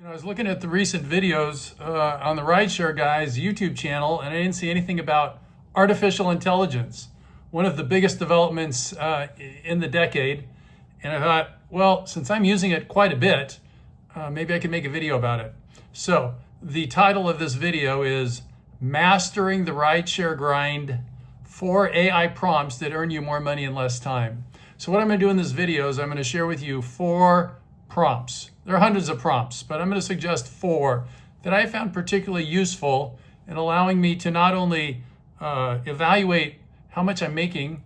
I was looking at the recent videos on the Rideshare guy's YouTube channel, and I didn't see anything about artificial intelligence, one of the biggest developments in the decade. And I thought, well, since I'm using it quite a bit, maybe I can make a video about it. So the title of this video is Mastering the Rideshare Grind: 4 AI Prompts that Earn You More Money in Less Time. So what I'm going to do in this video is I'm going to share with you 4 prompts. There are hundreds of prompts, but I'm going to suggest 4 that I found particularly useful in allowing me to not only evaluate how much I'm making,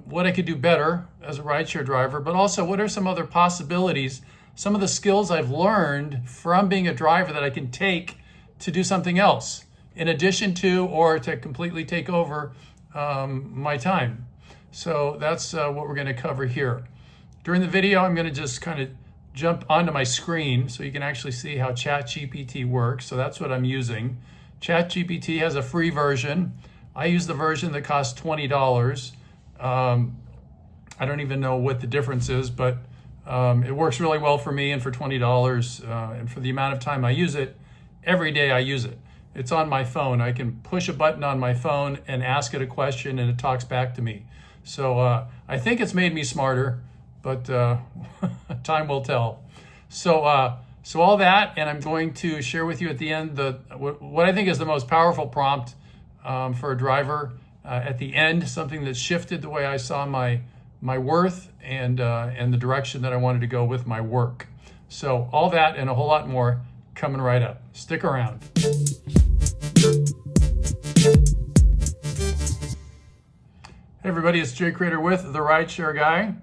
what I could do better as a rideshare driver, but also what are some other possibilities, some of the skills I've learned from being a driver that I can take to do something else in addition to or to completely take over my time. So that's what we're going to cover here. During the video, I'm going to just kind of jump onto my screen so you can actually see how ChatGPT works. So that's what I'm using. ChatGPT has a free version. I use the version that costs $20. I don't even know what the difference is, but it works really well for me and for $20 and for the amount of time I use it. Every day I use it. It's on my phone. I can push a button on my phone and ask it a question and it talks back to me. So I think it's made me smarter, but time will tell. So so all that, and I'm going to share with you at the end what I think is the most powerful prompt for a driver at the end, something that shifted the way I saw my worth and the direction that I wanted to go with my work. So all that and a whole lot more coming right up. Stick around. Hey everybody, it's Jay Crater with the Rideshare Guy.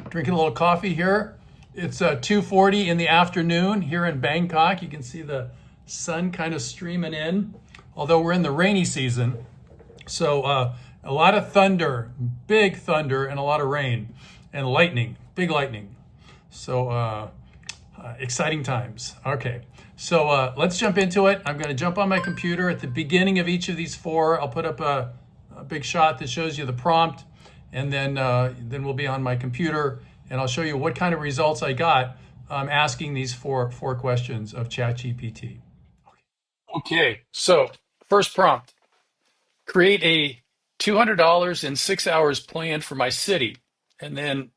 Drinking a little coffee here. It's 2:40 in the afternoon here in Bangkok. You can see the sun kind of streaming in, although we're in the rainy season. So a lot of thunder, big thunder, and a lot of rain and lightning, big lightning. So exciting times. Okay, so let's jump into it. I'm going to jump on my computer at the beginning of each of these 4. I'll put up a big shot that shows you the prompt, and then we'll be on my computer, and I'll show you what kind of results I got asking these four questions of ChatGPT. Okay, so first prompt: create a $200 in 6 hours plan for my city, and then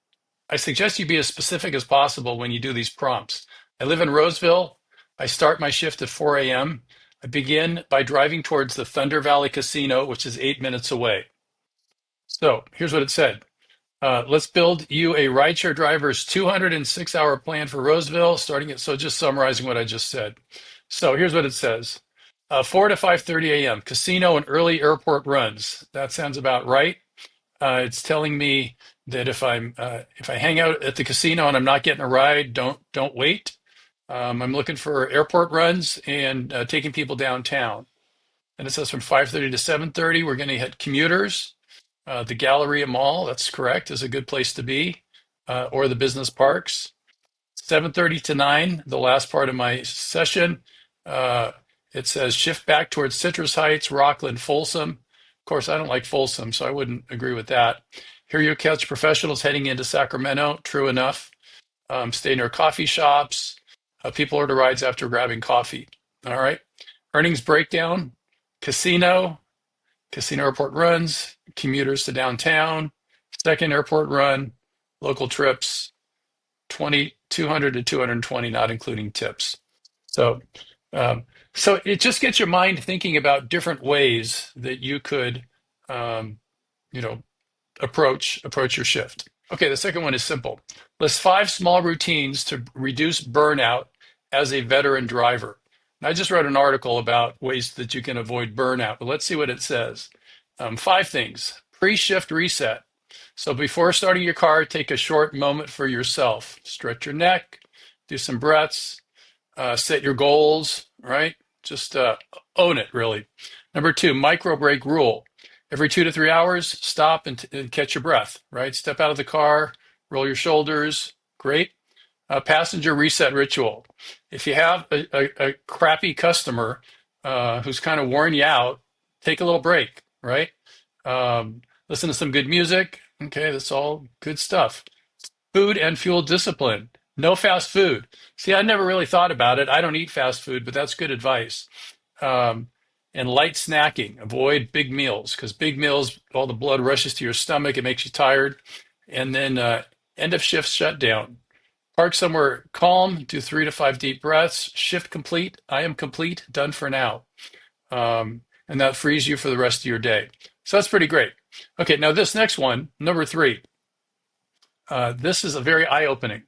I suggest you be as specific as possible when you do these prompts. I live in Roseville. I start my shift at 4 a.m. I begin by driving towards the Thunder Valley Casino, which is 8 minutes away. So here's what it said. Let's build you a rideshare driver's 206-hour plan for Roseville, so just summarizing what I just said. So here's what it says. 4 to 5:30 a.m., casino and early airport runs. That sounds about right. It's telling me that if I hang out at the casino and I'm not getting a ride, don't wait. I'm looking for airport runs and taking people downtown. And it says from 5:30 to 7:30, we're going to hit commuters. The Galleria Mall, that's correct, is a good place to be, or the business parks. 7:30 to 9, the last part of my session. It says shift back towards Citrus Heights, Rockland, Folsom. Of course, I don't like Folsom, so I wouldn't agree with that. Here you'll catch professionals heading into Sacramento. True enough. Stay near coffee shops. People order rides after grabbing coffee. All right. Earnings breakdown: casino airport runs, commuters to downtown, second airport run, local trips, 200 to 220, not including tips. So so it just gets your mind thinking about different ways that you could you know approach your shift. Okay, the second one is simple. List 5 small routines to reduce burnout as a veteran driver. And I just wrote an article about ways that you can avoid burnout, but let's see what it says. 5 things. Pre-shift reset. So before starting your car, take a short moment for yourself. Stretch your neck, do some breaths, set your goals, right? Just own it, really. Number 2, micro break rule. Every 2 to 3 hours, stop and catch your breath, right? Step out of the car, roll your shoulders. Great. Passenger reset ritual. If you have a crappy customer who's kind of worn you out, take a little break, right? Listen to some good music. Okay, that's all good stuff. Food and fuel discipline. No fast food. See, I never really thought about it. I don't eat fast food, but that's good advice. Um, and light snacking. Avoid big meals because big meals, all the blood rushes to your stomach. It makes you tired. And then end of shift shutdown. Park somewhere calm. Do 3 to 5 deep breaths. Shift complete. I am complete. Done for now. And that frees you for the rest of your day. So that's pretty great. Okay, now this next one, number 3. This is a very eye-opening.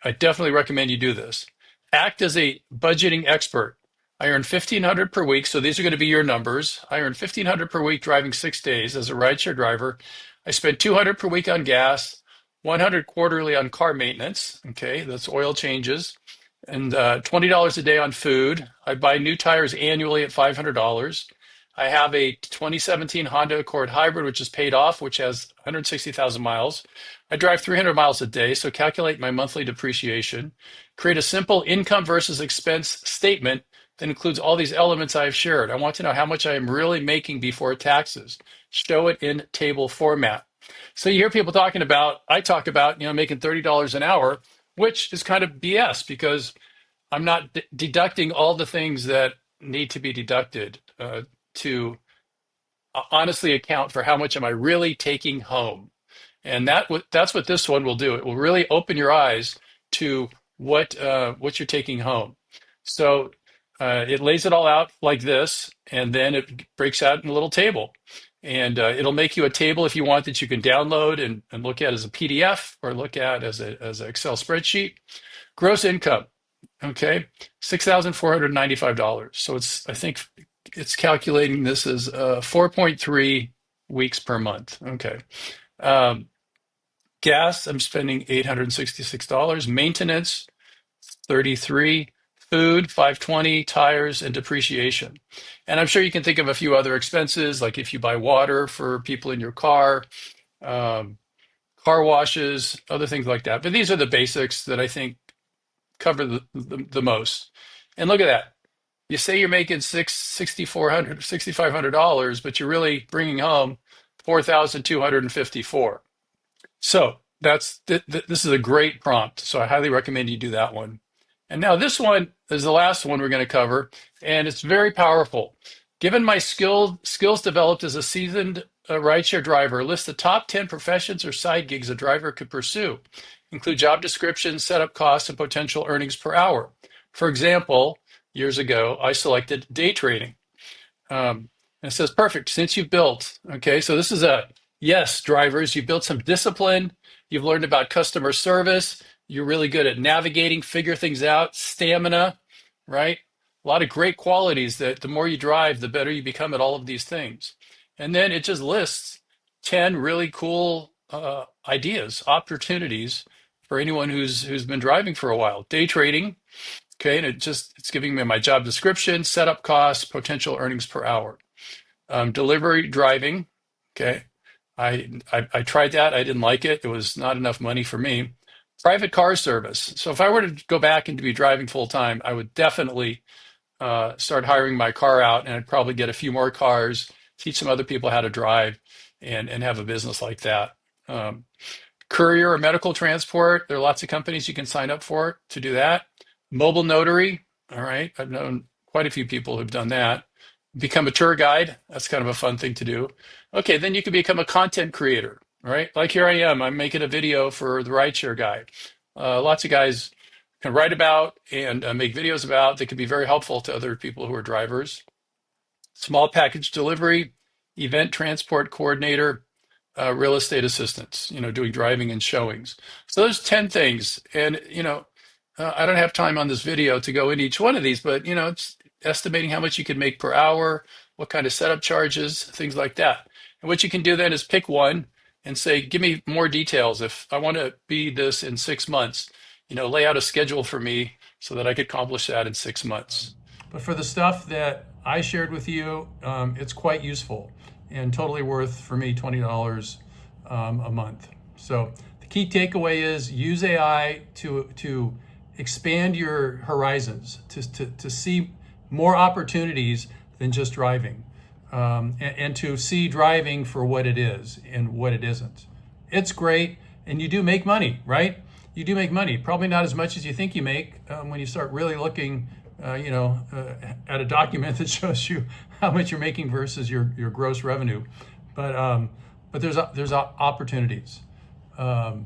I definitely recommend you do this. Act as a budgeting expert. I earn 1,500 per week, so these are going to be your numbers. I earn 1,500 per week driving 6 days as a rideshare driver. I spend 200 per week on gas, 100 quarterly on car maintenance. Okay, that's oil changes, and $20 a day on food. I buy new tires annually at $500. I have a 2017 Honda Accord Hybrid, which is paid off, which has 160,000 miles. I drive 300 miles a day, so calculate my monthly depreciation. Create a simple income versus expense statement that includes all these elements I've shared. I want to know how much I am really making before taxes. Show it in table format. So you hear people talking about, I talk about, making $30 an hour, which is kind of BS because I'm not deducting all the things that need to be deducted to honestly account for how much am I really taking home. And that's what this one will do. It will really open your eyes to what you're taking home. So it lays it all out like this, and then it breaks out in a little table. And it'll make you a table if you want that you can download and look at as a PDF or look at as an Excel spreadsheet. Gross income, okay, $6,495. So I think it's calculating this as 4.3 weeks per month. Okay. Um, Gas, I'm spending $866. Maintenance, 33. Food, 520. Tires, and depreciation. And I'm sure you can think of a few other expenses, like if you buy water for people in your car, um, car washes, other things like that. But these are the basics that I think cover the most. And look at that. You say you're making $6,500, but you're really bringing home 4,254. So this is a great prompt. So I highly recommend you do that one. And now this one is the last one we're going to cover, and it's very powerful. Given my skills developed as a seasoned rideshare driver, list the top 10 professions or side gigs a driver could pursue. Include job descriptions, setup costs, and potential earnings per hour. For example, years ago, I selected day trading. And it says, perfect, since you've built, okay, so this is a yes, drivers, you built some discipline, you've learned about customer service, you're really good at navigating, figure things out, stamina, right? A lot of great qualities that the more you drive, the better you become at all of these things. And then it just lists 10 really cool ideas, opportunities for anyone who's been driving for a while. Day trading, okay, and it's giving me my job description, setup costs, potential earnings per hour. Delivery driving, okay. I tried that. I didn't like it. It was not enough money for me. Private car service. So if I were to go back and to be driving full time, I would definitely start hiring my car out, and I'd probably get a few more cars, teach some other people how to drive, and have a business like that. Courier or medical transport. There are lots of companies you can sign up for to do that. Mobile notary. All right. I've known quite a few people who've done that. Become a tour guide. That's kind of a fun thing to do. Okay, then you can become a content creator, right? Like here I am. I'm making a video for the Rideshare Guy. Lots of guys can write about and make videos about that could be very helpful to other people who are drivers. Small package delivery, event transport coordinator, real estate assistants, doing driving and showings. So there's 10 things. And, I don't have time on this video to go into each one of these, but, it's estimating how much you can make per hour, what kind of setup charges, things like that. And what you can do then is pick one and say, give me more details. If I want to be this in 6 months, lay out a schedule for me so that I could accomplish that in 6 months. But for the stuff that I shared with you, it's quite useful and totally worth, for me, $20 a month. So the key takeaway is use AI to expand your horizons, to see more opportunities than just driving, and to see driving for what it is and what it isn't. It's great, and you do make money, right? you do make money. Probably not as much as you think you make when you start really looking, at a document that shows you how much you're making versus your gross revenue. But there's opportunities. I'll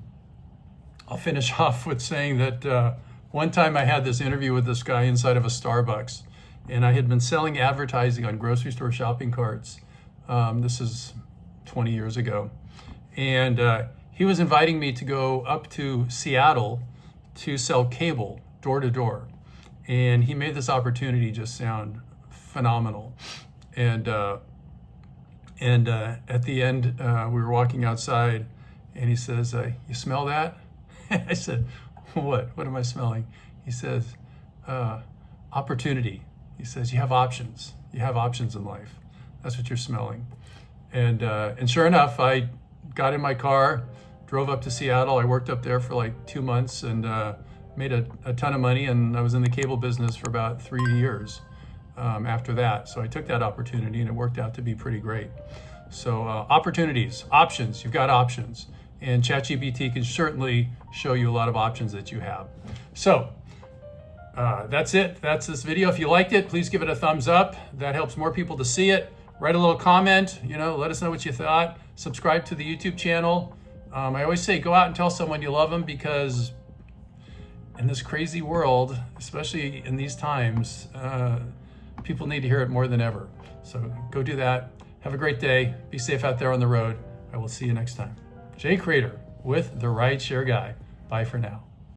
finish off with saying that one time I had this interview with this guy inside of a Starbucks, and I had been selling advertising on grocery store shopping carts. This is 20 years ago. And he was inviting me to go up to Seattle to sell cable door to door. And he made this opportunity just sound phenomenal. And at the end, we were walking outside, and he says, "You smell that?" I said, "What? What am I smelling?" He says, "Opportunity." He says, "You have options. You have options in life. That's what you're smelling." And sure enough, I got in my car, drove up to Seattle. I worked up there for like 2 months and made a ton of money. And I was in the cable business for about 3 years after that. So I took that opportunity, and it worked out to be pretty great. So opportunities, options, you've got options. And ChatGPT can certainly show you a lot of options that you have. So that's it. That's this video. If you liked it, please give it a thumbs up. That helps more people to see it. Write a little comment, let us know what you thought. Subscribe to the YouTube channel. I always say go out and tell someone you love them, because in this crazy world, especially in these times, people need to hear it more than ever. So go do that. Have a great day. Be safe out there on the road. I will see you next time. Jay Crater with the Rideshare Guy. Bye for now.